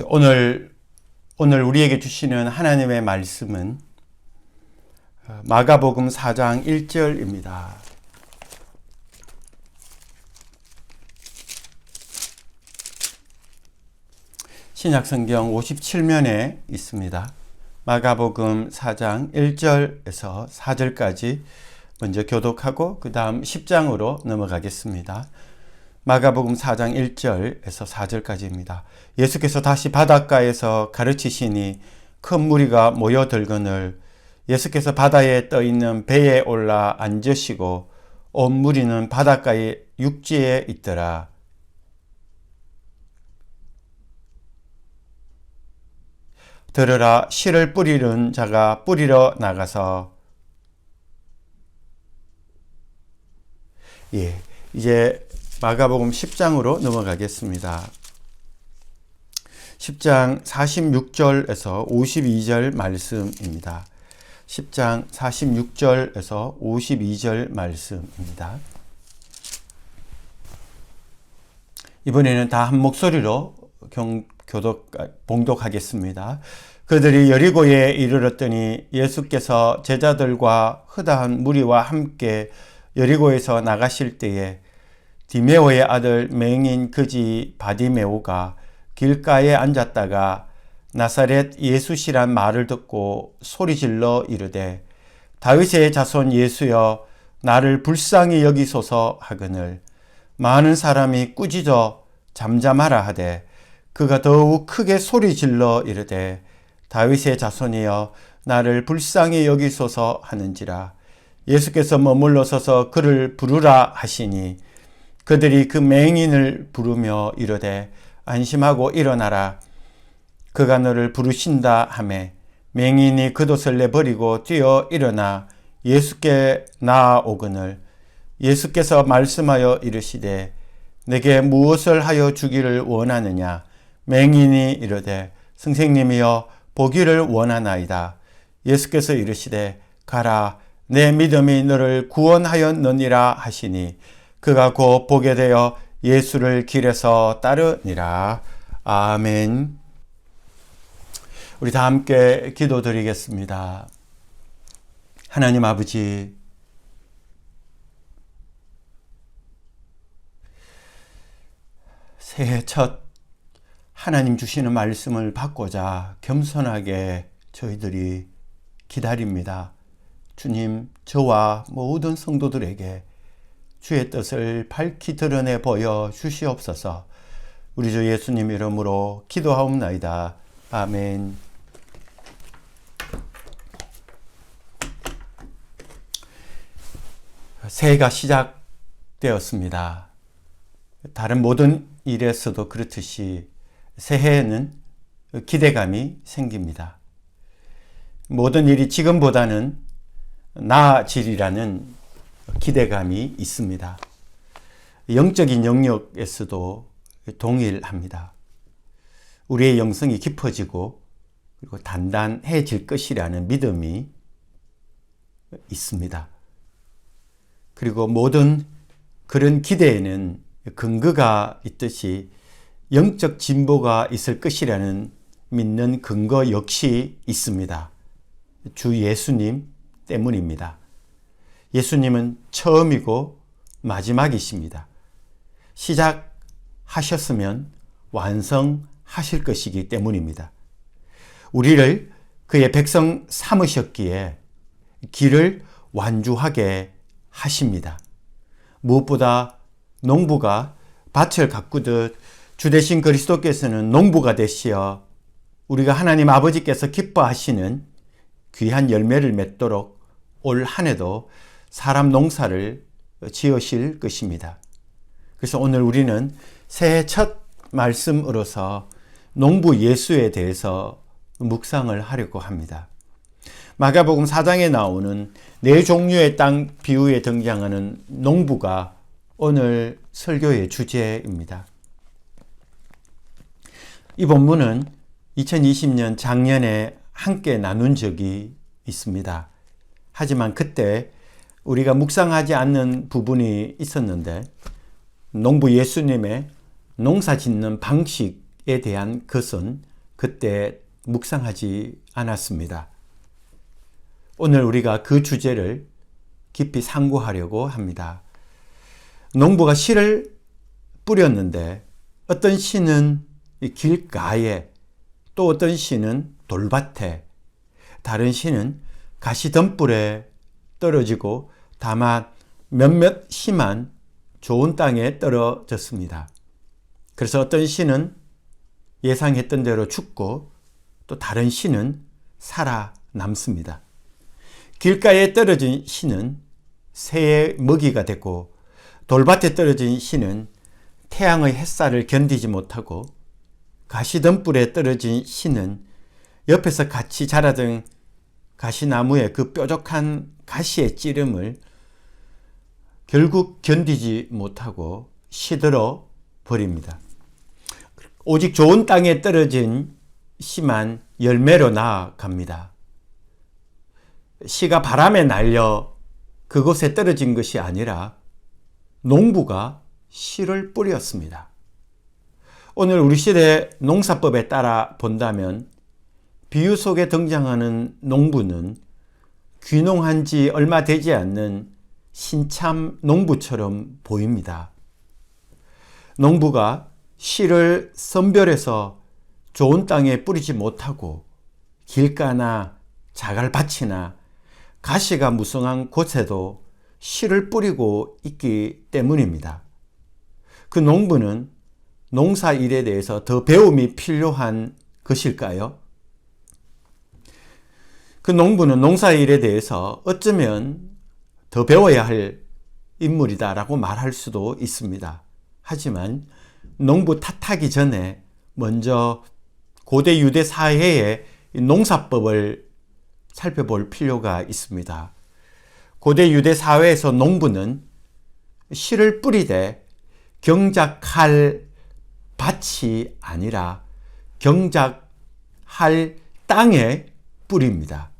오늘 우리에게 주시는 하나님의 말씀은 마가복음 4장 1절입니다. 신약성경 57면에 있습니다. 마가복음 4장 1절에서 4절까지 먼저 교독하고 그 다음 10장으로 넘어가겠습니다. 마가복음 4장 1절에서 4절까지입니다. 예수께서 다시 바닷가에서 가르치시니 큰 무리가 모여들거늘 예수께서 바다에 떠있는 배에 올라 앉으시고 온 무리는 바닷가의 육지에 있더라. 들으라, 씨를 뿌리는 자가 뿌리러 나가서 이제 마가복음 10장으로 넘어가겠습니다. 10장 46절에서 52절 말씀입니다. 10장 46절에서 52절 말씀입니다. 이번에는 다 한 목소리로 봉독하겠습니다. 그들이 여리고에 이르렀더니 예수께서 제자들과 허다한 무리와 함께 여리고에서 나가실 때에 디메오의 아들 맹인 그지 바디메오가 길가에 앉았다가 나사렛 예수시란 말을 듣고 소리질러 이르되 다윗의 자손 예수여 나를 불쌍히 여기소서 하거늘 많은 사람이 꾸짖어 잠잠하라 하되 그가 더욱 크게 소리질러 이르되 다윗의 자손이여 나를 불쌍히 여기소서 하는지라. 예수께서 머물러 서서 그를 부르라 하시니 그들이 그 맹인을 부르며 이르되 안심하고 일어나라. 그가 너를 부르신다 하매 맹인이 겉옷을 내버리고 뛰어 일어나 예수께 나아오거늘 예수께서 말씀하여 이르시되 내게 무엇을 하여 주기를 원하느냐. 맹인이 이르되 선생님이여 보기를 원하나이다. 예수께서 이르시되 가라 내 믿음이 너를 구원하였느니라 하시니 그가 곧 보게 되어 예수를 길에서 따르니라. 아멘. 우리 다 함께 기도드리겠습니다. 하나님 아버지, 새해 첫 하나님 주시는 말씀을 받고자 겸손하게 저희들이 기다립니다. 주님, 저와 모든 성도들에게 주의 뜻을 밝히 드러내 보여 주시옵소서. 우리 주 예수님 이름으로 기도하옵나이다. 아멘. 새해가 시작되었습니다. 다른 모든 일에서도 그렇듯이 새해에는 기대감이 생깁니다. 모든 일이 지금보다는 나아지리라는 기대감이 있습니다. 영적인 영역에서도 동일합니다. 우리의 영성이 깊어지고 그리고 단단해질 것이라는 믿음이 있습니다. 그리고 모든 그런 기대에는 근거가 있듯이 영적 진보가 있을 것이라는 믿는 근거 역시 있습니다. 주 예수님 때문입니다. 예수님은 처음이고 마지막이십니다. 시작하셨으면 완성하실 것이기 때문입니다. 우리를 그의 백성 삼으셨기에 길을 완주하게 하십니다. 무엇보다 농부가 밭을 가꾸듯 주 대신 그리스도께서는 농부가 되시어 우리가 하나님 아버지께서 기뻐하시는 귀한 열매를 맺도록 올 한 해도 사람 농사를 지으실 것입니다. 그래서 오늘 우리는 새해 첫 말씀으로서 농부 예수에 대해서 묵상을 하려고 합니다. 마가복음 4장에 나오는 네 종류의 땅 비유에 등장하는 농부가 오늘 설교의 주제입니다. 이 본문은 2020년 작년에 함께 나눈 적이 있습니다. 하지만 그때 우리가 묵상하지 않는 부분이 있었는데 농부 예수님의 농사 짓는 방식이 대한 것은 그때 묵상하지 않았습니다. 오늘 우리가 그 주제를 깊이 상고하려고 합니다. 농부가 씨를 뿌렸는데 어떤 씨는 길가에, 또 어떤 씨는 돌밭에, 다른 씨는 가시덤불에 떨어지고 다만 몇몇 씨만 좋은 땅에 떨어졌습니다. 그래서 어떤 씨는 예상했던 대로 죽고 또 다른 씨는 살아남습니다. 길가에 떨어진 씨는 새의 먹이가 되고 돌밭에 떨어진 씨는 태양의 햇살을 견디지 못하고 가시덤불에 떨어진 씨는 옆에서 같이 자라던 가시나무의 그 뾰족한 가시의 찌름을 결국 견디지 못하고 시들어 버립니다. 오직 좋은 땅에 떨어진 씨만 열매로 나아갑니다. 씨가 바람에 날려 그곳에 떨어진 것이 아니라 농부가 씨를 뿌렸습니다. 오늘 우리 시대 농사법에 따라 본다면 비유 속에 등장하는 농부는 귀농한 지 얼마 되지 않는 신참 농부처럼 보입니다. 농부가 씨를 선별해서 좋은 땅에 뿌리지 못하고 길가나 자갈밭이나 가시가 무성한 곳에도 씨를 뿌리고 있기 때문입니다. 그 농부는 농사 일에 대해서 더 배움이 필요한 것일까요? 그 농부는 농사 일에 대해서 어쩌면 더 배워야 할 인물이다라고 말할 수도 있습니다. 하지만 농부 탓하기 전에 먼저 고대 유대 사회의 농사법을 살펴볼 필요가 있습니다. 고대 유대 사회에서 농부는 씨를 뿌리되 경작할 밭이 아니라 경작할 땅에 뿌립니다.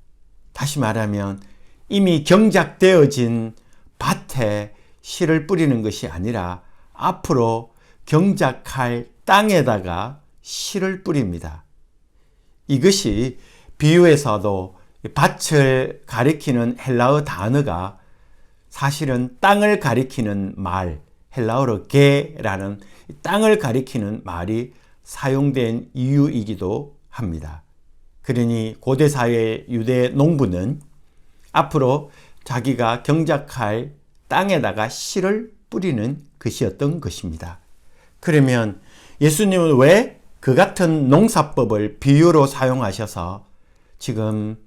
다시 말하면 이미 경작되어진 밭에 씨를 뿌리는 것이 아니라 앞으로 경작할 땅에다가 씨를 뿌립니다. 이것이 비유에서도 밭을 가리키는 헬라어 단어가 사실은 땅을 가리키는 말, 헬라어로 게라는 땅을 가리키는 말이 사용된 이유이기도 합니다. 그러니 고대 사회 유대 농부는 앞으로 자기가 경작할 땅에다가 씨를 뿌리는 것이었던 것입니다. 그러면 예수님은 왜 그 같은 농사법을 비유로 사용하셔서 지금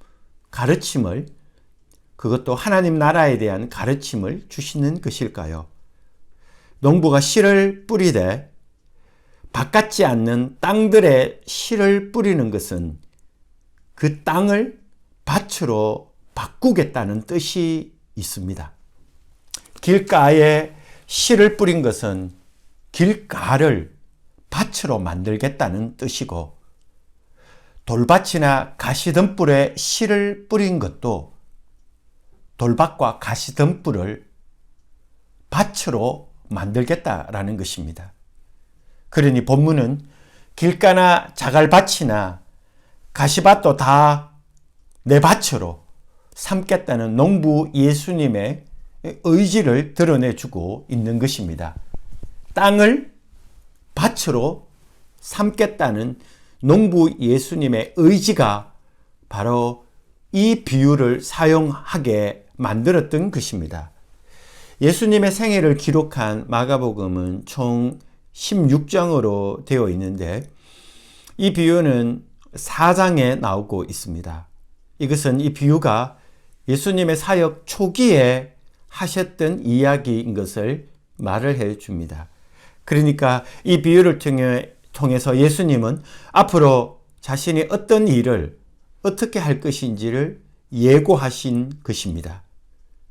가르침을, 그것도 하나님 나라에 대한 가르침을 주시는 것일까요? 농부가 씨를 뿌리되 바깥지 않는 땅들에 씨를 뿌리는 것은 그 땅을 밭으로 바꾸겠다는 뜻이 있습니다. 길가에 씨를 뿌린 것은 길가를 밭으로 만들겠다는 뜻이고, 돌밭이나 가시덤불에 씨를 뿌린 것도 돌밭과 가시덤불을 밭으로 만들겠다라는 것입니다. 그러니 본문은 길가나 자갈밭이나 가시밭도 다 내 밭으로 삼겠다는 농부 예수님의 의지를 드러내주고 있는 것입니다. 땅을 밭으로 삼겠다는 농부 예수님의 의지가 바로 이 비유를 사용하게 만들었던 것입니다. 예수님의 생애를 기록한 마가복음은 총 16장으로 되어 있는데 이 비유는 4장에 나오고 있습니다. 이것은 이 비유가 예수님의 사역 초기에 하셨던 이야기인 것을 말을 해 줍니다. 그러니까 이 비유를 통해서 예수님은 앞으로 자신이 어떤 일을 어떻게 할 것인지를 예고하신 것입니다.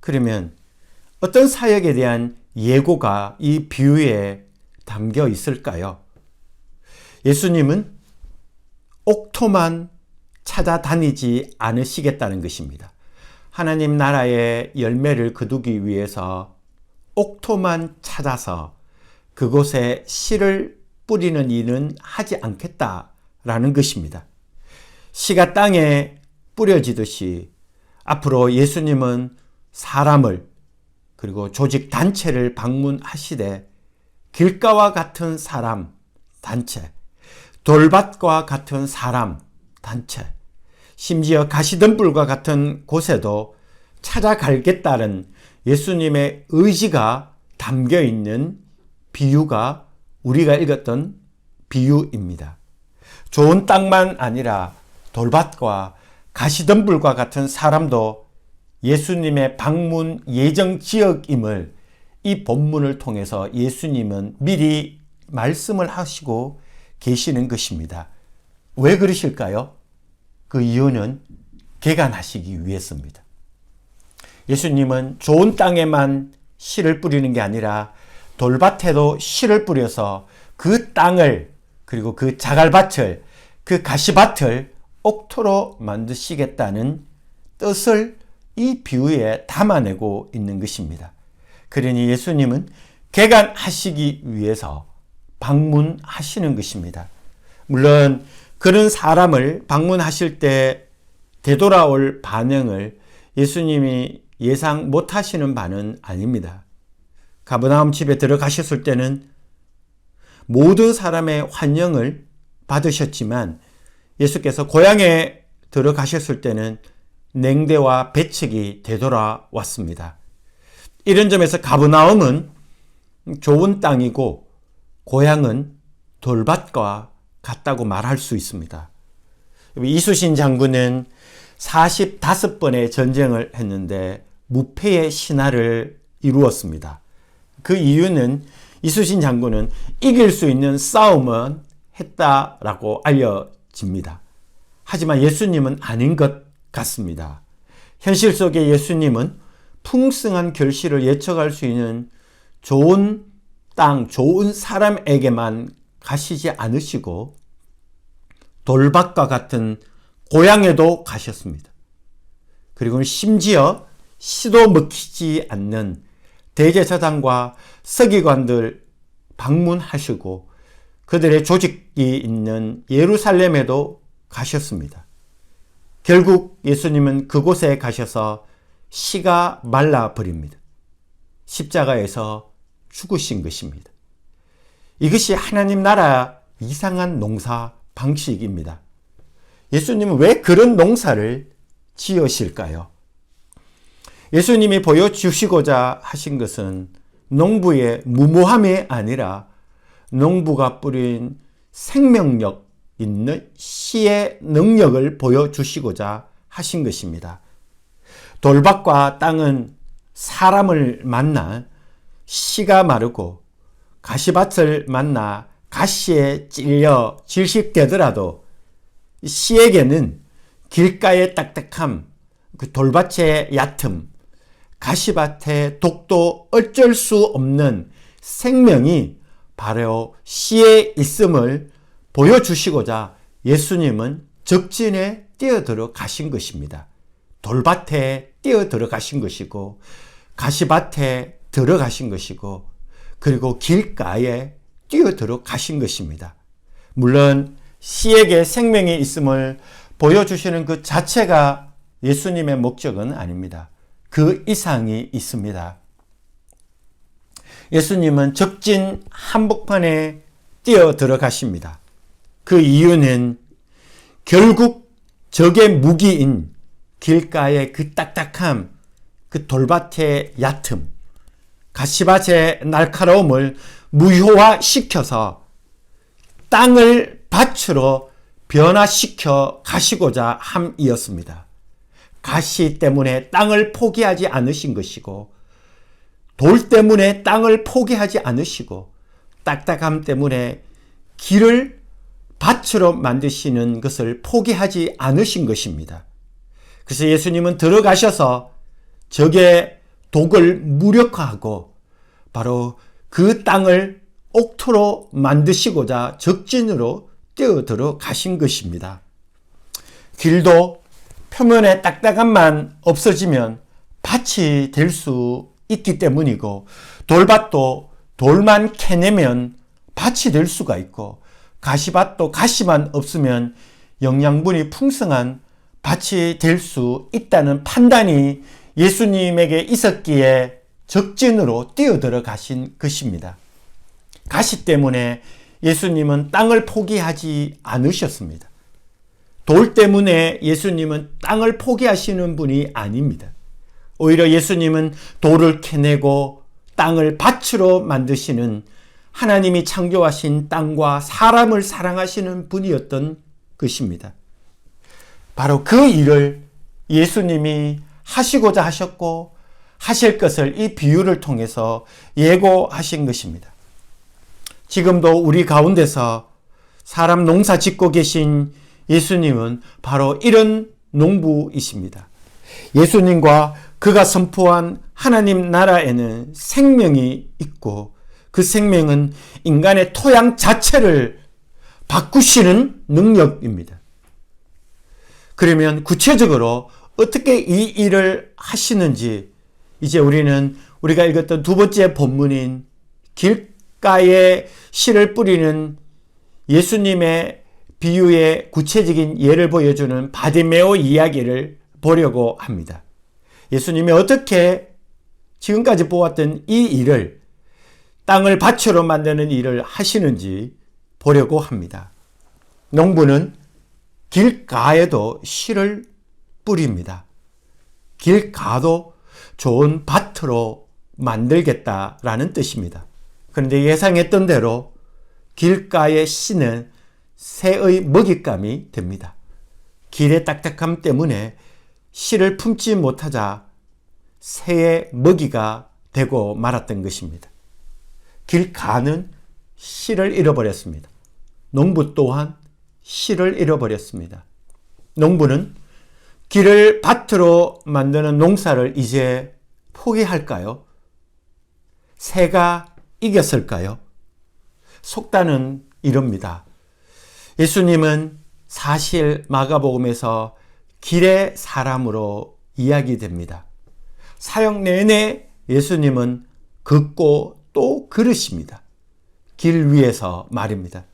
그러면 어떤 사역에 대한 예고가 이 비유에 담겨 있을까요? 예수님은 옥토만 찾아다니지 않으시겠다는 것입니다. 하나님 나라의 열매를 거두기 위해서 옥토만 찾아서 그곳에 씨를 뿌리는 일은 하지 않겠다라는 것입니다. 씨가 땅에 뿌려지듯이 앞으로 예수님은 사람을 그리고 조직 단체를 방문하시되 길가와 같은 사람 단체, 돌밭과 같은 사람 단체, 심지어 가시덤불과 같은 곳에도 찾아가겠다는 예수님의 의지가 담겨 있는 비유가 우리가 읽었던 비유입니다. 좋은 땅만 아니라 돌밭과 가시덤불과 같은 사람도 예수님의 방문 예정 지역임을 이 본문을 통해서 예수님은 미리 말씀을 하시고 계시는 것입니다. 왜 그러실까요? 그 이유는 개간하시기 위해서입니다. 예수님은 좋은 땅에만 씨를 뿌리는 게 아니라 돌밭에도 씨를 뿌려서 그 땅을 그리고 그 자갈밭을 그 가시밭을 옥토로 만드시겠다는 뜻을 이 비유에 담아내고 있는 것입니다. 그러니 예수님은 개간하시기 위해서 방문하시는 것입니다. 물론 그런 사람을 방문하실 때 되돌아올 반응을 예수님이 예상 못하시는 바는 아닙니다. 가버나움 집에 들어가셨을 때는 모든 사람의 환영을 받으셨지만 예수께서 고향에 들어가셨을 때는 냉대와 배척이 되돌아왔습니다. 이런 점에서 가버나움은 좋은 땅이고 고향은 돌밭과 같다고 말할 수 있습니다. 이수신 장군은 45번의 전쟁을 했는데 무패의 신하를 이루었습니다. 그 이유는 이수신 장군은 이길 수 있는 싸움은 했다라고 알려집니다. 하지만 예수님은 아닌 것 같습니다. 현실 속의 예수님은 풍성한 결실을 예측할 수 있는 좋은 땅, 좋은 사람에게만 가시지 않으시고 돌밭과 같은 고향에도 가셨습니다. 그리고 심지어 씨도 먹히지 않는 대제사장과 서기관들 방문하시고 그들의 조직이 있는 예루살렘에도 가셨습니다. 결국 예수님은 그곳에 가셔서 씨가 말라버립니다. 십자가에서 죽으신 것입니다. 이것이 하나님 나라 이상한 농사 방식입니다. 예수님은 왜 그런 농사를 지으실까요? 예수님이 보여주시고자 하신 것은 농부의 무모함이 아니라 농부가 뿌린 생명력 있는 씨의 능력을 보여주시고자 하신 것입니다. 돌밭과 땅은 사람을 만나 씨가 마르고 가시밭을 만나 가시에 찔려 질식되더라도 씨에게는 길가의 딱딱함, 그 돌밭의 얕음, 가시밭의 독도 어쩔 수 없는 생명이 바로 씨에 있음을 보여주시고자 예수님은 적진에 뛰어들어 가신 것입니다. 돌밭에 뛰어들어 가신 것이고 가시밭에 들어가신 것이고 그리고 길가에 뛰어들어 가신 것입니다. 물론 씨에게 생명이 있음을 보여주시는 그 자체가 예수님의 목적은 아닙니다. 그 이상이 있습니다. 예수님은 적진 한복판에 뛰어들어 가십니다. 그 이유는 결국 적의 무기인 길가의 그 딱딱함, 그 돌밭의 얕음, 가시밭의 날카로움을 무효화시켜서 땅을 밭으로 변화시켜 가시고자 함이었습니다. 가시 때문에 땅을 포기하지 않으신 것이고 돌 때문에 땅을 포기하지 않으시고 딱딱함 때문에 길을 밭으로 만드시는 것을 포기하지 않으신 것입니다. 그래서 예수님은 들어가셔서 적의 독을 무력화하고 바로 그 땅을 옥토로 만드시고자 적진으로 뛰어들어 가신 것입니다. 길도 표면의 딱딱함만 없어지면 밭이 될 수 있기 때문이고 돌밭도 돌만 캐내면 밭이 될 수가 있고, 가시밭도 가시만 없으면 영양분이 풍성한 밭이 될 수 있다는 판단이 예수님에게 있었기에 적진으로 뛰어들어 가신 것입니다. 가시 때문에 예수님은 땅을 포기하지 않으셨습니다. 돌 때문에 예수님은 땅을 포기하시는 분이 아닙니다. 오히려 예수님은 돌을 캐내고 땅을 밭으로 만드시는, 하나님이 창조하신 땅과 사람을 사랑하시는 분이었던 것입니다. 바로 그 일을 예수님이 하시고자 하셨고 하실 것을 이 비유를 통해서 예고하신 것입니다. 지금도 우리 가운데서 사람 농사 짓고 계신 예수님은 바로 이런 농부이십니다. 예수님과 그가 선포한 하나님 나라에는 생명이 있고, 그 생명은 인간의 토양 자체를 바꾸시는 능력입니다. 그러면 구체적으로 어떻게 이 일을 하시는지, 이제 우리가 읽었던 두 번째 본문인 길가에 씨를 뿌리는 예수님의 비유의 구체적인 예를 보여주는 바디메오 이야기를 보려고 합니다. 예수님이 어떻게 지금까지 보았던 이 일을, 땅을 밭으로 만드는 일을 하시는지 보려고 합니다. 농부는 길가에도 씨를 뿌립니다. 길가도 좋은 밭으로 만들겠다라는 뜻입니다. 그런데 예상했던 대로 길가의 씨는 새의 먹잇감이 됩니다. 길의 딱딱함 때문에 씨를 품지 못하자 새의 먹이가 되고 말았던 것입니다. 길가는 씨를 잃어버렸습니다. 농부 또한 씨를 잃어버렸습니다. 농부는 길을 밭으로 만드는 농사를 이제 포기할까요? 새가 이겼을까요? 속단은 이럽니다. 예수님은 사실 마가복음에서 길의 사람으로 이야기됩니다. 사역 내내 예수님은 걷고 또 걸으십니다. 길 위에서 말입니다.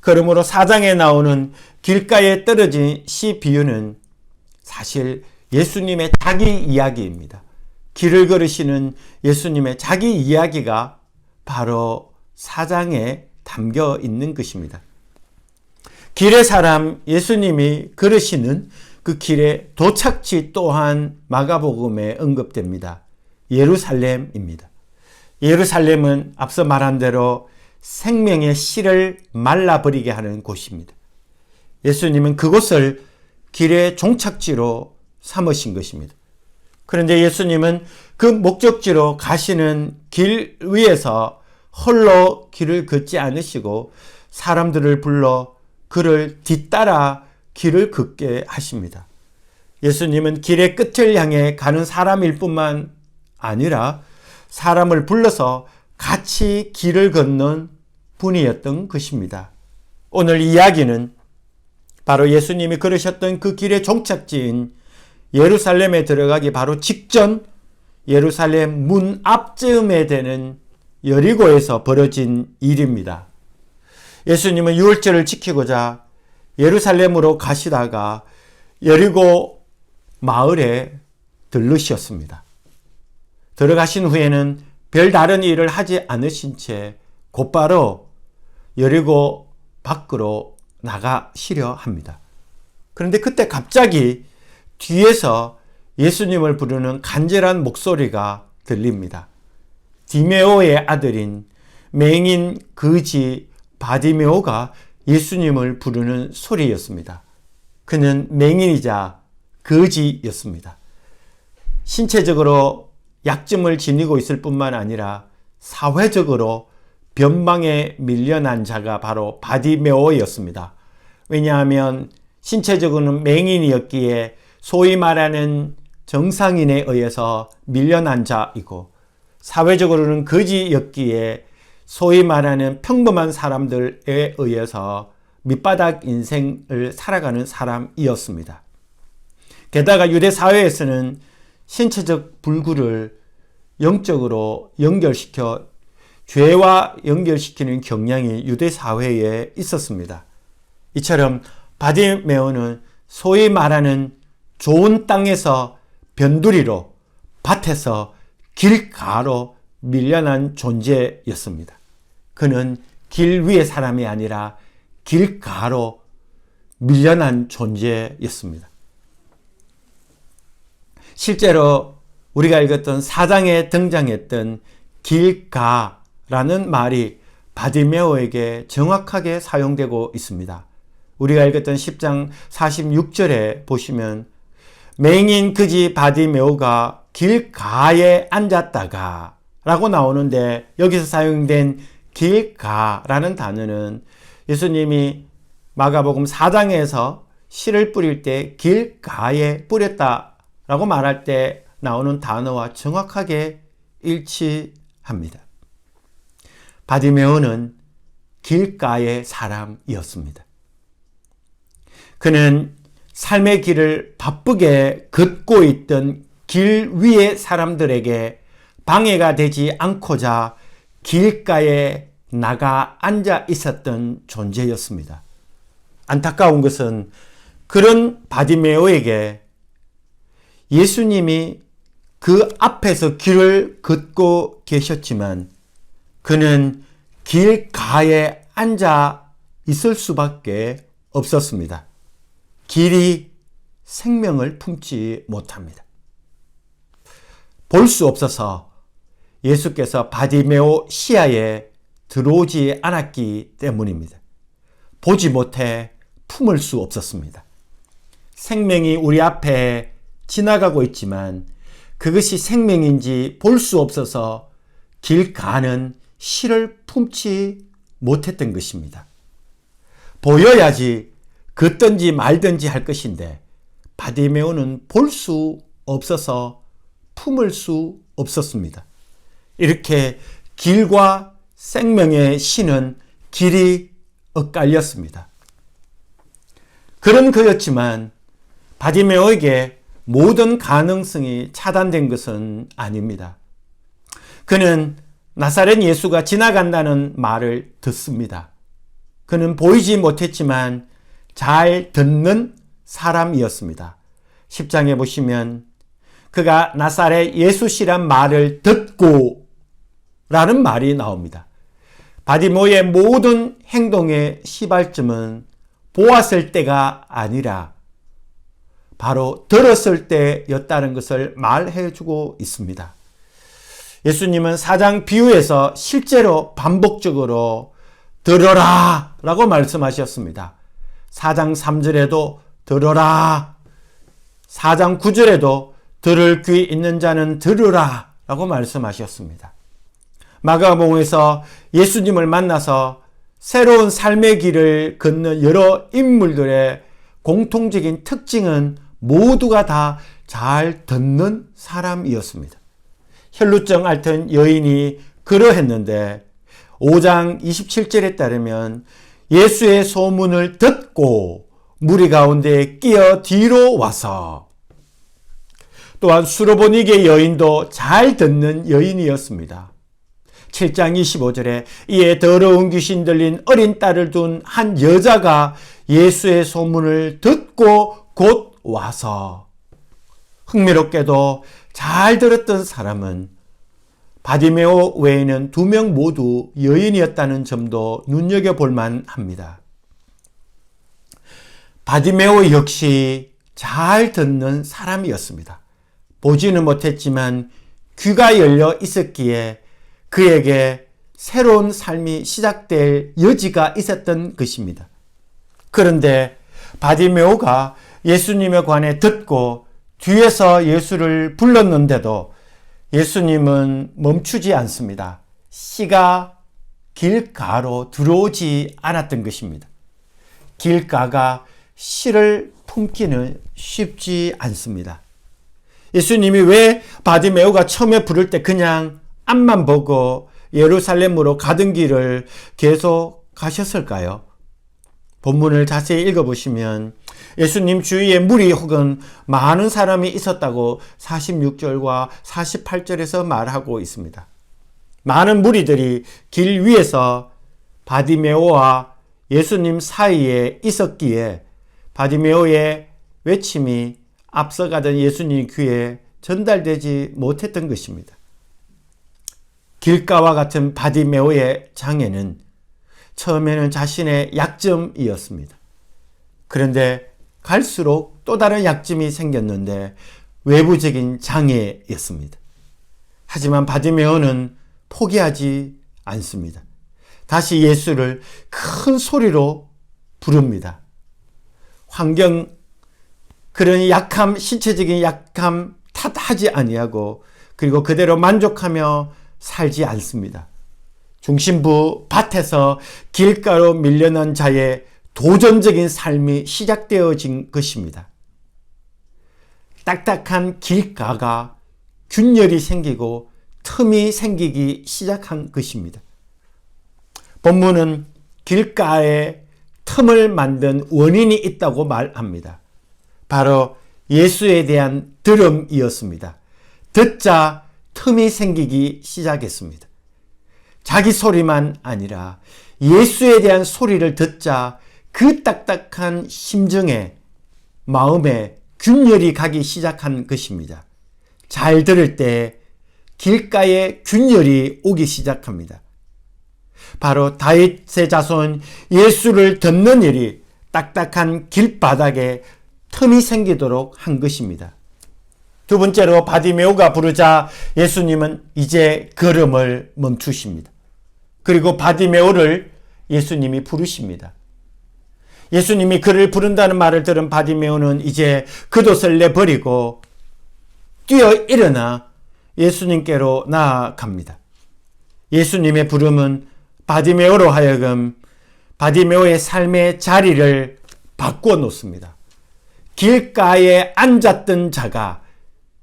그러므로 4장에 나오는 길가에 떨어진 씨 비유는 사실 예수님의 자기 이야기입니다. 길을 걸으시는 예수님의 자기 이야기가 바로 4장에 담겨 있는 것입니다. 길의 사람 예수님이 걸으시는 그 길의 도착지 또한 마가복음에 언급됩니다. 예루살렘입니다. 예루살렘은 앞서 말한 대로 생명의 씨를 말라버리게 하는 곳입니다. 예수님은 그곳을 길의 종착지로 삼으신 것입니다. 그런데 예수님은 그 목적지로 가시는 길 위에서 홀로 길을 걷지 않으시고 사람들을 불러 그를 뒤따라 길을 걷게 하십니다. 예수님은 길의 끝을 향해 가는 사람일 뿐만 아니라 사람을 불러서 같이 길을 걷는 분이었던 것입니다. 오늘 이야기는 바로 예수님이 걸으셨던 그 길의 종착지인 예루살렘에 들어가기 바로 직전 예루살렘 문 앞쯤에 되는 여리고에서 벌어진 일입니다. 예수님은 유월절을 지키고자 예루살렘으로 가시다가 여리고 마을에 들르셨습니다. 들어가신 후에는 별다른 일을 하지 않으신 채 곧바로 여리고 밖으로 나가시려 합니다. 그런데 그때 갑자기 뒤에서 예수님을 부르는 간절한 목소리가 들립니다. 디메오의 아들인 맹인 거지 바디메오가 예수님을 부르는 소리였습니다. 그는 맹인이자 거지였습니다. 신체적으로 약점을 지니고 있을 뿐만 아니라 사회적으로 변방에 밀려난 자가 바로 바디메오였습니다. 왜냐하면 신체적으로는 맹인이었기에 소위 말하는 정상인에 의해서 밀려난 자이고, 사회적으로는 거지였기에 소위 말하는 평범한 사람들에 의해서 밑바닥 인생을 살아가는 사람이었습니다. 게다가 유대 사회에서는 신체적 불구를 영적으로 연결시켜 죄와 연결시키는 경향이 유대 사회에 있었습니다. 이처럼 바디메오는 소위 말하는 좋은 땅에서 변두리로, 밭에서 길가로 밀려난 존재였습니다. 그는 길 위의 사람이 아니라 길가로 밀려난 존재였습니다. 실제로 우리가 읽었던 4장에 등장했던 길가라는 말이 바디메오에게 정확하게 사용되고 있습니다. 우리가 읽었던 10장 46절에 보시면 맹인 그지 바디메오가 길가에 앉았다가 라고 나오는데, 여기서 사용된 길가라는 단어는 예수님이 마가복음 4장에서 씨를 뿌릴 때 길가에 뿌렸다라고 말할 때 나오는 단어와 정확하게 일치합니다. 바디메오는 길가의 사람이었습니다. 그는 삶의 길을 바쁘게 걷고 있던 길 위의 사람들에게 방해가 되지 않고자 길가에 나가 앉아 있었던 존재였습니다. 안타까운 것은 그런 바디메오에게 예수님이 그 앞에서 길을 걷고 계셨지만 그는 길가에 앉아 있을 수밖에 없었습니다. 길이 생명을 품지 못합니다. 볼 수 없어서 예수께서 바디메오 시야에 들어오지 않았기 때문입니다. 보지 못해 품을 수 없었습니다. 생명이 우리 앞에 지나가고 있지만 그것이 생명인지 볼 수 없어서 길가는 씨를 품지 못했던 것입니다. 보여야지 걷든지 말든지 할 것인데 바디메오는 볼 수 없어서 품을 수 없었습니다. 이렇게 길과 생명의 씨는 길이 엇갈렸습니다. 그런 그였지만 바디메오에게 모든 가능성이 차단된 것은 아닙니다. 그는 나사렛 예수가 지나간다는 말을 듣습니다. 그는 보이지 못했지만 잘 듣는 사람이었습니다. 10장에 보시면 그가 나사렛 예수시란 말을 듣고 라는 말이 나옵니다. 바디메오의 모든 행동의 시발점은 보았을 때가 아니라 바로 들었을 때였다는 것을 말해주고 있습니다. 예수님은 4장 비유에서 실제로 반복적으로 들어라 라고 말씀하셨습니다. 4장 3절에도 들어라, 4장 9절에도 들을 귀 있는 자는 들으라 라고 말씀하셨습니다. 마가복음에서 예수님을 만나서 새로운 삶의 길을 걷는 여러 인물들의 공통적인 특징은 모두가 다 잘 듣는 사람이었습니다. 혈루증 앓던 여인이 그러했는데 5장 27절에 따르면 예수의 소문을 듣고 무리 가운데 끼어 뒤로 와서, 또한 수로보니게 여인도 잘 듣는 여인이었습니다. 7장 25절에 이에 더러운 귀신 들린 어린 딸을 둔 한 여자가 예수의 소문을 듣고 곧 와서, 흥미롭게도 잘 들었던 사람은 바디메오 외에는 2명 모두 여인이었다는 점도 눈여겨볼 만합니다. 바디메오 역시 잘 듣는 사람이었습니다. 보지는 못했지만 귀가 열려 있었기에 그에게 새로운 삶이 시작될 여지가 있었던 것입니다. 그런데 바디메오가 예수님에 관해 듣고 뒤에서 예수를 불렀는데도 예수님은 멈추지 않습니다. 씨가 길가로 들어오지 않았던 것입니다. 길가가 씨를 품기는 쉽지 않습니다. 예수님이 왜 바디메오가 처음에 부를 때 그냥 앞만 보고 예루살렘으로 가던 길을 계속 가셨을까요? 본문을 자세히 읽어보시면 예수님 주위에 무리 혹은 많은 사람이 있었다고 46절과 48절에서 말하고 있습니다. 많은 무리들이 길 위에서 바디메오와 예수님 사이에 있었기에 바디메오의 외침이 앞서가던 예수님 귀에 전달되지 못했던 것입니다. 길가와 같은 바디메오의 장애는 처음에는 자신의 약점이었습니다. 그런데 갈수록 또 다른 약점이 생겼는데 외부적인 장애였습니다. 하지만 바디메오는 포기하지 않습니다. 다시 예수를 큰 소리로 부릅니다. 그런 약함, 신체적인 약함 탓하지 아니하고 그리고 그대로 만족하며 살지 않습니다. 중심부 밭에서 길가로 밀려난 자의 도전적인 삶이 시작되어진 것입니다. 딱딱한 길가가 균열이 생기고 틈이 생기기 시작한 것입니다. 본문은 길가에 틈을 만든 원인이 있다고 말합니다. 바로 예수에 대한 들음이었습니다. 듣자 틈이 생기기 시작했습니다. 자기 소리만 아니라 예수에 대한 소리를 듣자 그 딱딱한 심정에 마음에 균열이 가기 시작한 것입니다. 잘 들을 때 길가에 균열이 오기 시작합니다. 바로 다윗의 자손 예수를 듣는 일이 딱딱한 길바닥에 틈이 생기도록 한 것입니다. 두 번째로 바디메오가 부르자 예수님은 이제 걸음을 멈추십니다. 그리고 바디메오를 예수님이 부르십니다. 예수님이 그를 부른다는 말을 들은 바디메오는 이제 겉옷을 내버리고 뛰어 일어나 예수님께로 나아갑니다. 예수님의 부름은 바디메오로 하여금 바디메오의 삶의 자리를 바꾸어 놓습니다. 길가에 앉았던 자가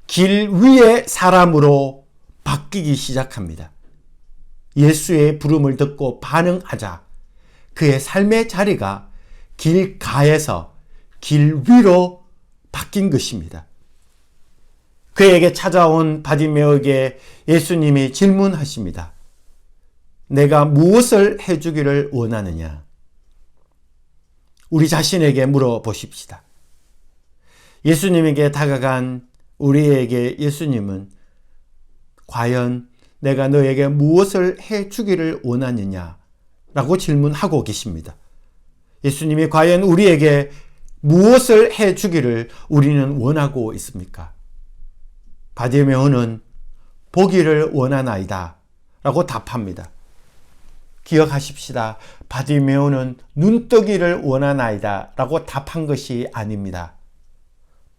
길 위의 사람으로 바뀌기 시작합니다. 예수의 부름을 듣고 반응하자 그의 삶의 자리가 길가에서 길 위로 바뀐 것입니다. 그에게 찾아온 바디메오에게 예수님이 질문하십니다. 내가 무엇을 해주기를 원하느냐? 우리 자신에게 물어보십시다. 예수님에게 다가간 우리에게 예수님은 과연 내가 너에게 무엇을 해주기를 원하느냐? 라고 질문하고 계십니다. 예수님이 과연 우리에게 무엇을 해주기를 우리는 원하고 있습니까? 바디메오는 보기를 원하나이다 라고 답합니다. 기억하십시다. 바디메오는 눈뜨기를 원하나이다 라고 답한 것이 아닙니다.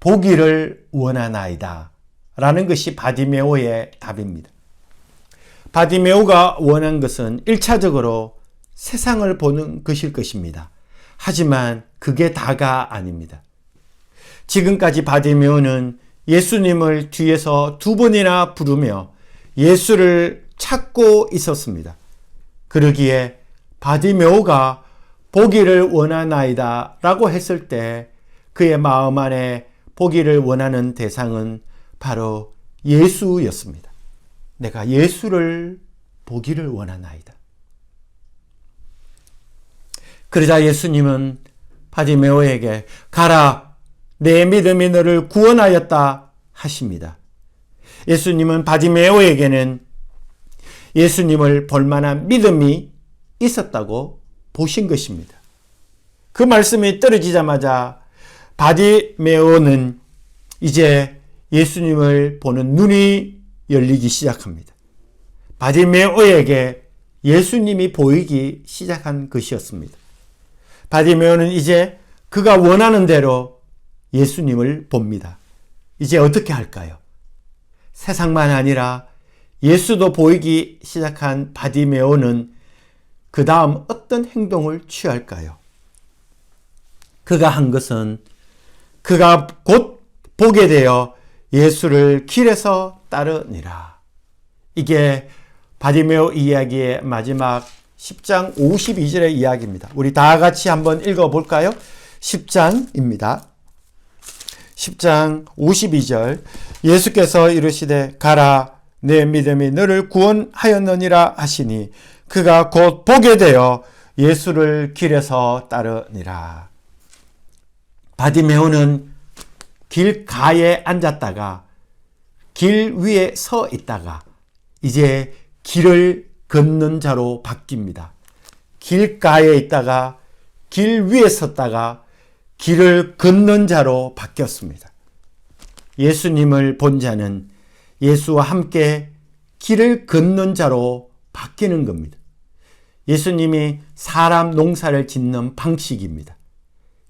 보기를 원하나이다 라는 것이 바디메오의 답입니다. 바디메오가 원한 것은 1차적으로 세상을 보는 것일 것입니다. 하지만 그게 다가 아닙니다. 지금까지 바디메오는 예수님을 뒤에서 두 번이나 부르며 예수를 찾고 있었습니다. 그러기에 바디메오가 보기를 원하나이다 라고 했을 때 그의 마음 안에 보기를 원하는 대상은 바로 예수였습니다. 내가 예수를 보기를 원하나이다. 그러자 예수님은 바디메오에게 가라, 내 믿음이 너를 구원하였다 하십니다. 예수님은 바디메오에게는 예수님을 볼 만한 믿음이 있었다고 보신 것입니다. 그 말씀이 떨어지자마자 바디메오는 이제 예수님을 보는 눈이 열리기 시작합니다. 바디메오에게 예수님이 보이기 시작한 것이었습니다. 바디메오는 이제 그가 원하는 대로 예수님을 봅니다. 이제 어떻게 할까요? 세상만 아니라 예수도 보이기 시작한 바디메오는 그 다음 어떤 행동을 취할까요? 그가 한 것은 그가 곧 보게 되어 예수를 길에서 따르니라. 이게 바디메오 이야기의 마지막 10장 52절의 이야기입니다. 우리 다 같이 한번 읽어볼까요? 10장입니다. 10장 52절 예수께서 이르시되 가라, 내 믿음이 너를 구원하였느니라 하시니 그가 곧 보게 되어 예수를 길에서 따르니라. 바디메오는 길가에 앉았다가 길 위에 서 있다가 이제 길을 걷는 자로 바뀝니다. 길가에 있다가 길 위에 섰다가 길을 걷는 자로 바뀌었습니다. 예수님을 본 자는 예수와 함께 길을 걷는 자로 바뀌는 겁니다. 예수님이 사람 농사를 짓는 방식입니다.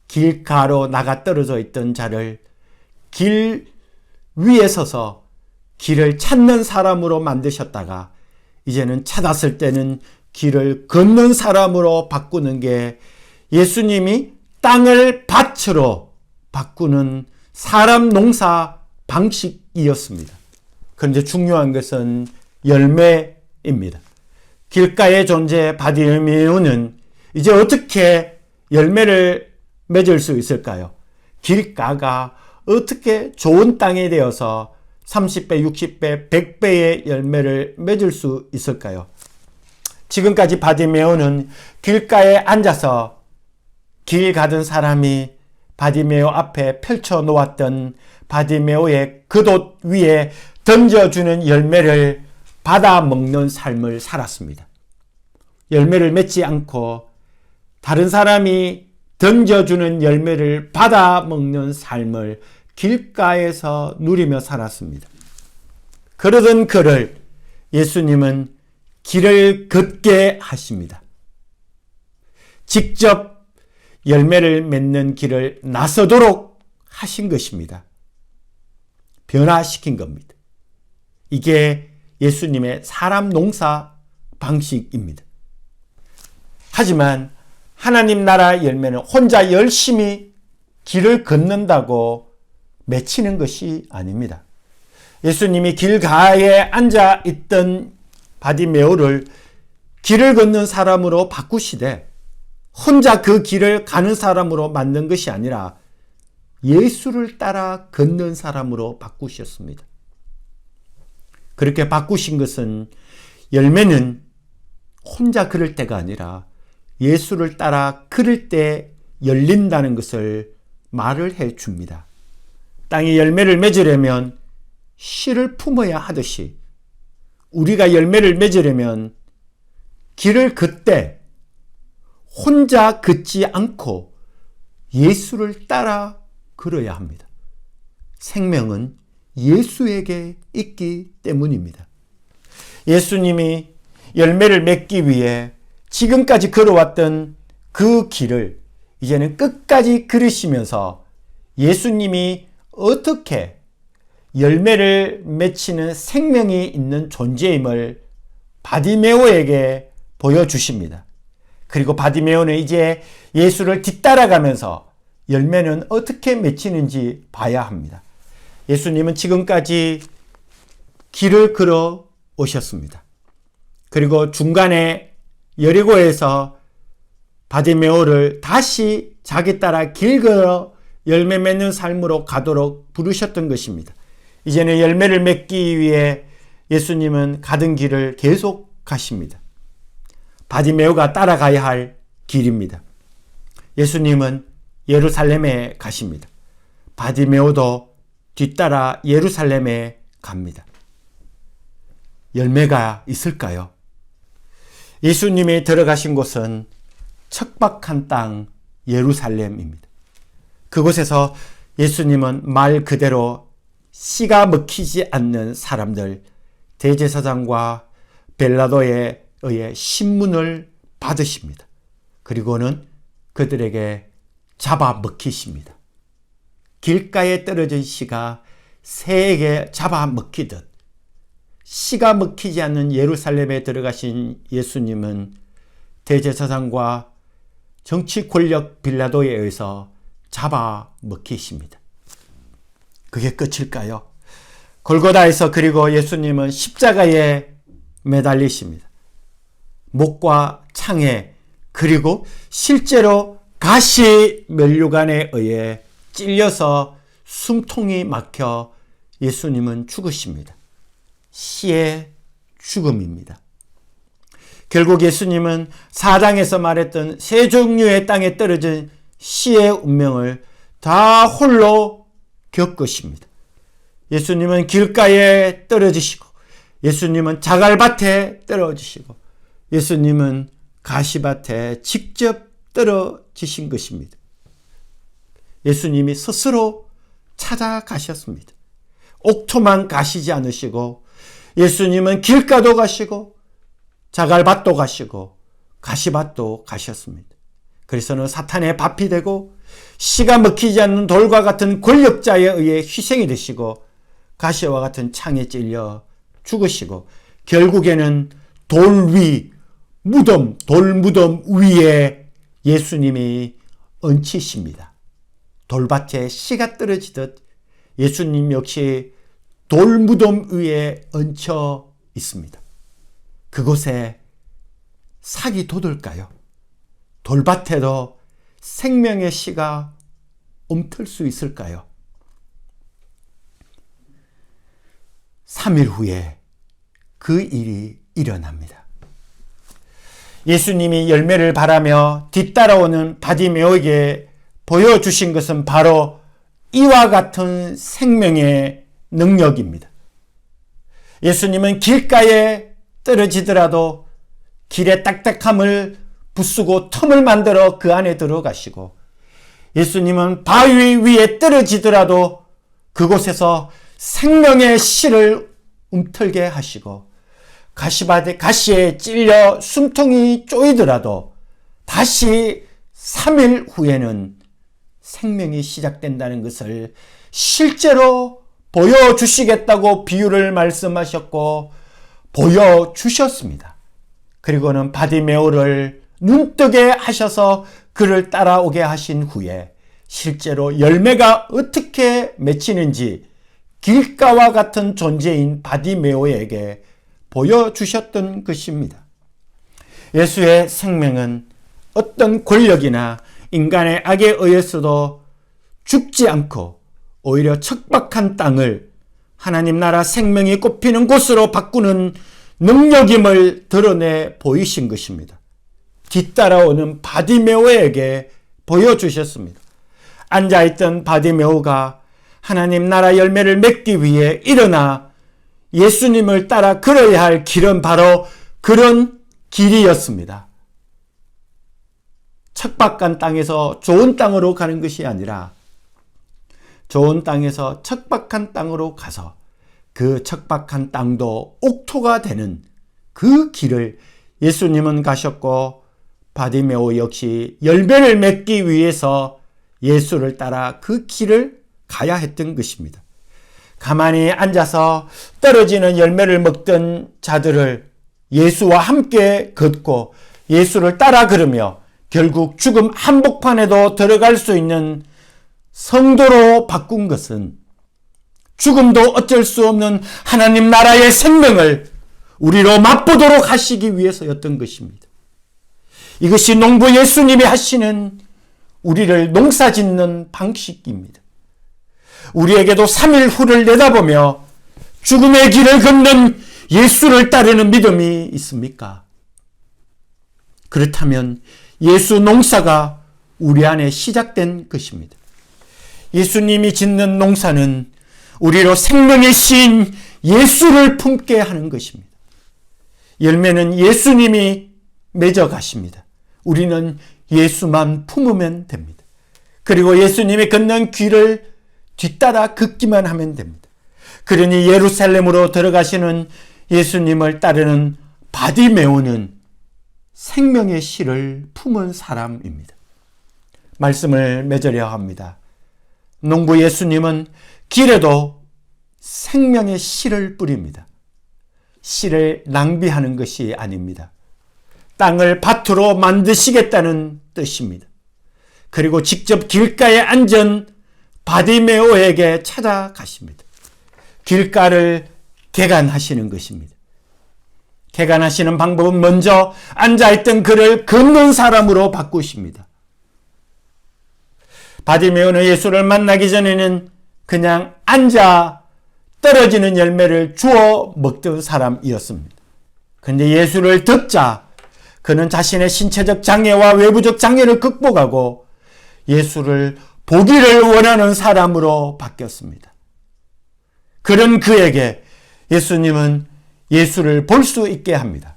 길가로 나가 떨어져 있던 자를 길 위에 서서 길을 찾는 사람으로 만드셨다가 이제는 찾았을 때는 길을 걷는 사람으로 바꾸는 게 예수님이 땅을 밭으로 바꾸는 사람 농사 방식이었습니다. 그런데 중요한 것은 열매입니다. 길가에 존재 바디메오는 이제 어떻게 열매를 맺을 수 있을까요? 길가가 어떻게 좋은 땅이 되어서 30배, 60배, 100배의 열매를 맺을 수 있을까요? 지금까지 바디메오는 길가에 앉아서 길 가던 사람이 바디메오 앞에 펼쳐 놓았던 바디메오의 겉옷 위에 던져주는 열매를 받아 먹는 삶을 살았습니다. 열매를 맺지 않고 다른 사람이 던져주는 열매를 받아 먹는 삶을 길가에서 누리며 살았습니다. 그러던 그를 예수님은 길을 걷게 하십니다. 직접 열매를 맺는 길을 나서도록 하신 것입니다. 변화시킨 겁니다. 이게 예수님의 사람 농사 방식입니다. 하지만 하나님 나라 열매는 혼자 열심히 길을 걷는다고 맺히는 것이 아닙니다. 예수님이 길가에 앉아 있던 바디메오를 길을 걷는 사람으로 바꾸시되 혼자 그 길을 가는 사람으로 만든 것이 아니라 예수를 따라 걷는 사람으로 바꾸셨습니다. 그렇게 바꾸신 것은 열매는 혼자 걸을 때가 아니라 예수를 따라 걸을 때 열린다는 것을 말을 해 줍니다. 땅이 열매를 맺으려면 씨를 품어야 하듯이 우리가 열매를 맺으려면 길을 걷되 혼자 걷지 않고 예수를 따라 걸어야 합니다. 생명은 예수에게 있기 때문입니다. 예수님이 열매를 맺기 위해 지금까지 걸어왔던 그 길을 이제는 끝까지 걸으시면서 예수님이 어떻게 열매를 맺히는 생명이 있는 존재임을 바디메오에게 보여주십니다. 그리고 바디메오는 이제 예수를 뒤따라가면서 열매는 어떻게 맺히는지 봐야 합니다. 예수님은 지금까지 길을 걸어 오셨습니다. 그리고 중간에 여리고에서 바디메오를 다시 자기 따라 길 걸어 열매 맺는 삶으로 가도록 부르셨던 것입니다. 이제는 열매를 맺기 위해 예수님은 가던 길을 계속 가십니다. 바디메오가 따라가야 할 길입니다. 예수님은 예루살렘에 가십니다. 바디메오도 뒤따라 예루살렘에 갑니다. 열매가 있을까요? 예수님이 들어가신 곳은 척박한 땅 예루살렘입니다. 그곳에서 예수님은 말 그대로 씨가 먹히지 않는 사람들, 대제사장과 벨라도에 의해 신문을 받으십니다. 그리고는 그들에게 잡아 먹히십니다. 길가에 떨어진 씨가 새에게 잡아 먹히듯 씨가 먹히지 않는 예루살렘에 들어가신 예수님은 대제사장과 정치 권력 빌라도에 의해서 잡아 먹히십니다. 그게 끝일까요? 골고다에서 그리고 예수님은 십자가에 매달리십니다. 목과 창에 그리고 실제로 가시 면류관에 의해 찔려서 숨통이 막혀 예수님은 죽으십니다. 시의 죽음입니다. 결국 예수님은 4장에서 말했던 세 종류의 땅에 떨어진 시의 운명을 다 홀로 겪으십니다. 예수님은 길가에 떨어지시고, 예수님은 자갈밭에 떨어지시고, 예수님은 가시밭에 직접 떨어지신 것입니다. 예수님이 스스로 찾아가셨습니다. 옥토만 가시지 않으시고, 예수님은 길가도 가시고 자갈밭도 가시고 가시밭도 가셨습니다. 그래서는 사탄의 밥이 되고 씨가 먹히지 않는 돌과 같은 권력자에 의해 희생이 되시고 가시와 같은 창에 찔려 죽으시고 결국에는 돌무덤 위에 예수님이 얹히십니다. 돌밭에 씨가 떨어지듯 예수님 역시 돌무덤 위에 얹혀 있습니다. 그곳에 삭이 돋을까요? 돌밭에도 생명의 씨가 옮틀 수 있을까요? 3일 후에 그 일이 일어납니다. 예수님이 열매를 바라며 뒤따라오는 바디메오에게 보여주신 것은 바로 이와 같은 생명의 능력입니다. 예수님은 길가에 떨어지더라도 길의 딱딱함을 부수고 틈을 만들어 그 안에 들어가시고, 예수님은 바위 위에 떨어지더라도 그곳에서 생명의 씨를 움틀게 하시고, 가시에 찔려 숨통이 쪼이더라도 다시 3일 후에는 생명이 시작된다는 것을 실제로 보여주시겠다고 비유를 말씀하셨고 보여주셨습니다. 그리고는 바디메오를 눈뜨게 하셔서 그를 따라오게 하신 후에 실제로 열매가 어떻게 맺히는지 길가와 같은 존재인 바디메오에게 보여주셨던 것입니다. 예수의 생명은 어떤 권력이나 인간의 악에 의해서도 죽지 않고 오히려 척박한 땅을 하나님 나라 생명이 꽃피는 곳으로 바꾸는 능력임을 드러내 보이신 것입니다. 뒤따라오는 바디메오에게 보여주셨습니다. 앉아있던 바디메오가 하나님 나라 열매를 맺기 위해 일어나 예수님을 따라 걸어야 할 길은 바로 그런 길이었습니다. 척박한 땅에서 좋은 땅으로 가는 것이 아니라 좋은 땅에서 척박한 땅으로 가서 그 척박한 땅도 옥토가 되는 그 길을 예수님은 가셨고, 바디메오 역시 열매를 맺기 위해서 예수를 따라 그 길을 가야 했던 것입니다. 가만히 앉아서 떨어지는 열매를 먹던 자들을 예수와 함께 걷고 예수를 따라 걸으며 결국 죽음 한복판에도 들어갈 수 있는 성도로 바꾼 것은 죽음도 어쩔 수 없는 하나님 나라의 생명을 우리로 맛보도록 하시기 위해서였던 것입니다. 이것이 농부 예수님이 하시는 우리를 농사짓는 방식입니다. 우리에게도 3일 후를 내다보며 죽음의 길을 걷는 예수를 따르는 믿음이 있습니까? 그렇다면 예수 농사가 우리 안에 시작된 것입니다. 예수님이 짓는 농사는 우리로 생명의 씨인 예수를 품게 하는 것입니다. 열매는 예수님이 맺어 가십니다. 우리는 예수만 품으면 됩니다. 그리고 예수님이 걷는 길을 뒤따라 걷기만 하면 됩니다. 그러니 예루살렘으로 들어가시는 예수님을 따르는 바디메오는 생명의 씨를 품은 사람입니다. 말씀을 맺으려 합니다. 농부 예수님은 길에도 생명의 씨를 뿌립니다. 씨를 낭비하는 것이 아닙니다. 땅을 밭으로 만드시겠다는 뜻입니다. 그리고 직접 길가에 앉은 바디메오에게 찾아가십니다. 길가를 개간하시는 것입니다. 개간하시는 방법은 먼저 앉아있던 그를 걷는 사람으로 바꾸십니다. 바디메오는 예수를 만나기 전에는 그냥 앉아 떨어지는 열매를 주워 먹던 사람이었습니다. 그런데 예수를 듣자 그는 자신의 신체적 장애와 외부적 장애를 극복하고 예수를 보기를 원하는 사람으로 바뀌었습니다. 그런 그에게 예수님은 예수를 볼 수 있게 합니다.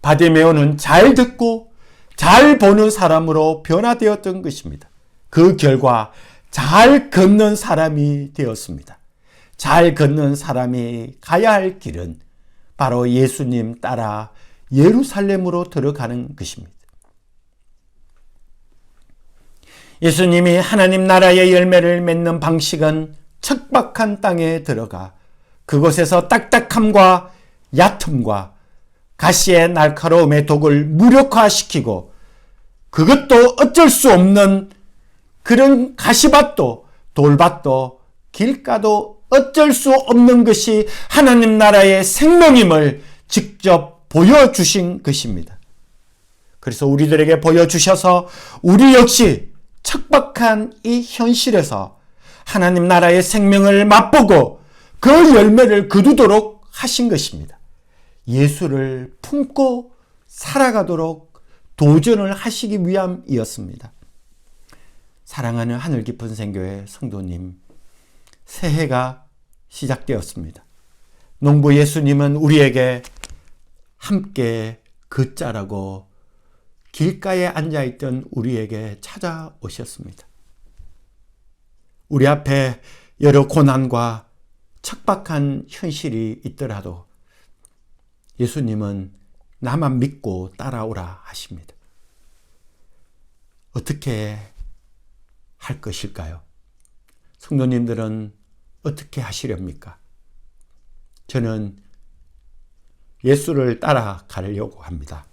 바디메오는 잘 듣고 잘 보는 사람으로 변화되었던 것입니다. 그 결과 잘 걷는 사람이 되었습니다. 잘 걷는 사람이 가야 할 길은 바로 예수님 따라 예루살렘으로 들어가는 것입니다. 예수님이 하나님 나라의 열매를 맺는 방식은 척박한 땅에 들어가 그곳에서 딱딱함과 얕음과 가시의 날카로움의 독을 무력화시키고 그것도 어쩔 수 없는 그런 가시밭도 돌밭도 길가도 어쩔 수 없는 것이 하나님 나라의 생명임을 직접 보여주신 것입니다. 그래서 우리들에게 보여주셔서 우리 역시 척박한 이 현실에서 하나님 나라의 생명을 맛보고 그 열매를 거두도록 하신 것입니다. 예수를 품고 살아가도록 도전을 하시기 위함이었습니다. 사랑하는 하늘 깊은 생교회 성도님, 새해가 시작되었습니다. 농부 예수님은 우리에게 함께 걷자라고 길가에 앉아있던 우리에게 찾아오셨습니다. 우리 앞에 여러 고난과 척박한 현실이 있더라도 예수님은 나만 믿고 따라오라 하십니다. 어떻게 할 것일까요? 성도님들은 어떻게 하시렵니까? 저는 예수를 따라가려고 합니다.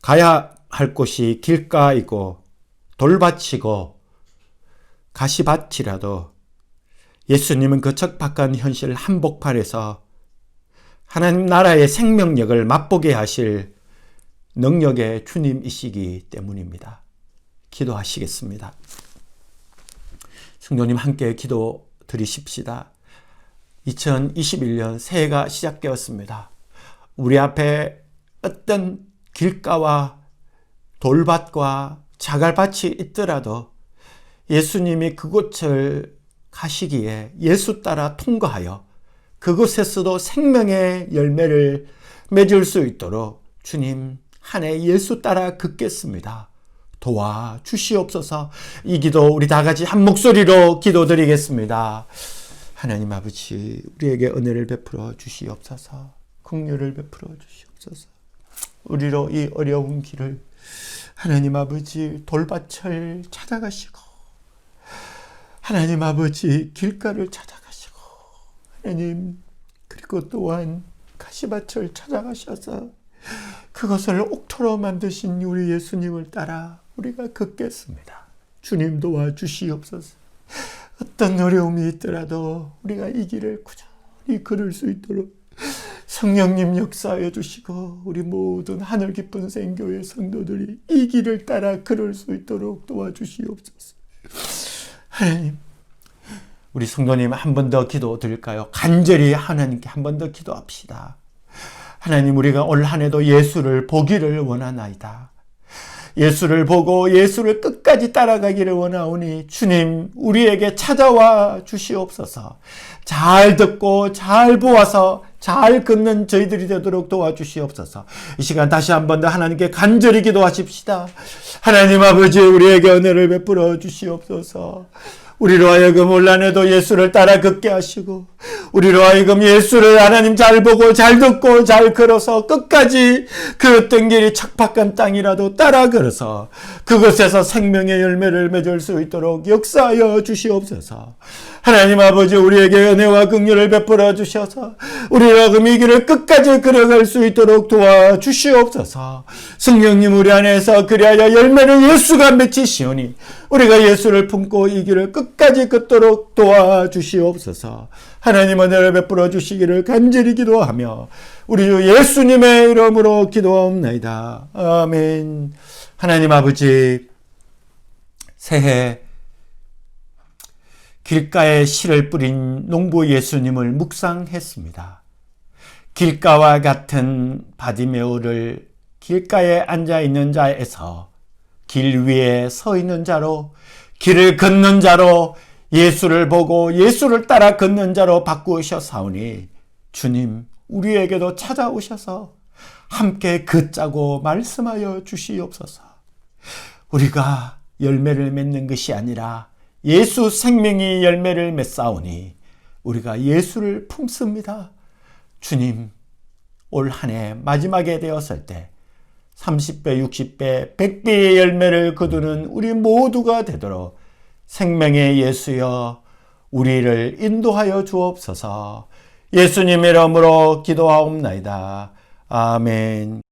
가야 할 곳이 길가이고 돌밭이고 가시밭이라도 예수님은 그 척박한 현실 한복판에서 하나님 나라의 생명력을 맛보게 하실 능력의 주님이시기 때문입니다. 기도하시겠습니다. 성도님 함께 기도 드리십시다. 2021년 새해가 시작되었습니다. 우리 앞에 어떤 길가와 돌밭과 자갈밭이 있더라도 예수님이 그곳을 가시기에 예수 따라 통과하여 그곳에서도 생명의 열매를 맺을 수 있도록 주님 한 해 예수 따라 걷겠습니다. 도와주시옵소서. 이 기도 우리 다 같이 한 목소리로 기도드리겠습니다. 하나님 아버지, 우리에게 은혜를 베풀어 주시옵소서. 긍휼을 베풀어 주시옵소서. 우리로 이 어려운 길을 하나님 아버지 돌밭을 찾아가시고 하나님 아버지 길가를 찾아가시고 하나님 그리고 또한 가시밭을 찾아가셔서 그것을 옥토로 만드신 우리 예수님을 따라 우리가 걷겠습니다. 주님 도와주시옵소서. 어떤 어려움이 있더라도 우리가 이 길을 꾸준히 걸을 수 있도록 성령님 역사해 주시고 우리 모든 하늘 깊은 생교회 성도들이 이 길을 따라 걸을 수 있도록 도와주시옵소서. 하나님, 우리 성도님 한 번 더 기도 드릴까요? 간절히 하나님께 한 번 더 기도합시다. 하나님, 우리가 올 한 해도 예수를 보기를 원하나이다. 예수를 보고 예수를 끝까지 따라가기를 원하오니 주님 우리에게 찾아와 주시옵소서. 잘 듣고 잘 보아서 잘 걷는 저희들이 되도록 도와주시옵소서. 이 시간 다시 한 번 더 하나님께 간절히 기도하십시다. 하나님 아버지, 우리에게 은혜를 베풀어 주시옵소서. 우리로 하여금 올 한 해도 예수를 따라 걷게 하시고 우리로 하여금 예수를 하나님 잘 보고 잘 듣고 잘 걸어서 끝까지 그 어떤 길이 척박한 땅이라도 따라 걸어서 그곳에서 생명의 열매를 맺을 수 있도록 역사하여 주시옵소서. 하나님 아버지, 우리에게 은혜와 긍휼을 베풀어 주셔서 우리로 하여금 이 길을 끝까지 걸어갈 수 있도록 도와주시옵소서. 성령님 우리 안에서 그리하여 열매를 예수가 맺히시오니 우리가 예수를 품고 이 길을 끝까지 걷도록 도와주시옵소서. 하나님 은혜를 베풀어 주시기를 간절히 기도하며 우리 주 예수님의 이름으로 기도하옵나이다. 아멘. 하나님 아버지, 새해 길가에 씨를 뿌린 농부 예수님을 묵상했습니다. 길가와 같은 바디메오를 길가에 앉아있는 자에서 길 위에 서 있는 자로, 길을 걷는 자로, 예수를 보고 예수를 따라 걷는 자로 바꾸셨사오니 주님 우리에게도 찾아오셔서 함께 걷자고 말씀하여 주시옵소서. 우리가 열매를 맺는 것이 아니라 예수 생명이 열매를 맺사오니 우리가 예수를 품습니다. 주님, 올 한 해 마지막에 되었을 때 30배, 60배, 100배의 열매를 거두는 우리 모두가 되도록 생명의 예수여 우리를 인도하여 주옵소서. 예수님의 이름으로 기도하옵나이다. 아멘.